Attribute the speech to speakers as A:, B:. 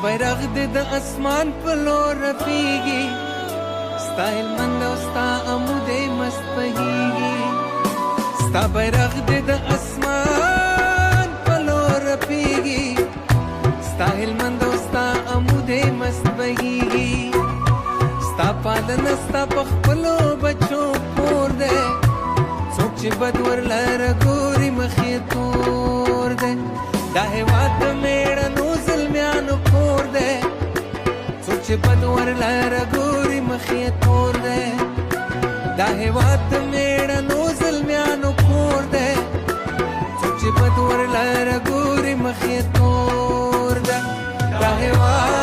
A: بیرغ دې د اسمان په لور رپیږي ستا هلمند او ستا عمود مست بهیږي ستا بیرغ دې د اسمان په لور رپیږي ستا هلمند او ستا عمود مست بهیږي ستا پالنه ستا په خپلو بچو پور دی څوک چې بد ورلره ګوري مخ یې تور دی دا هېواد د مېړنو زلمیانو کور دی څوک چې بد ورلره ګوري مخ یې تور دی دا هېواد د مېړنو زلمیانو کور دی څوک چې بد ورلره ګوري مخ یې تور دی دا هېواد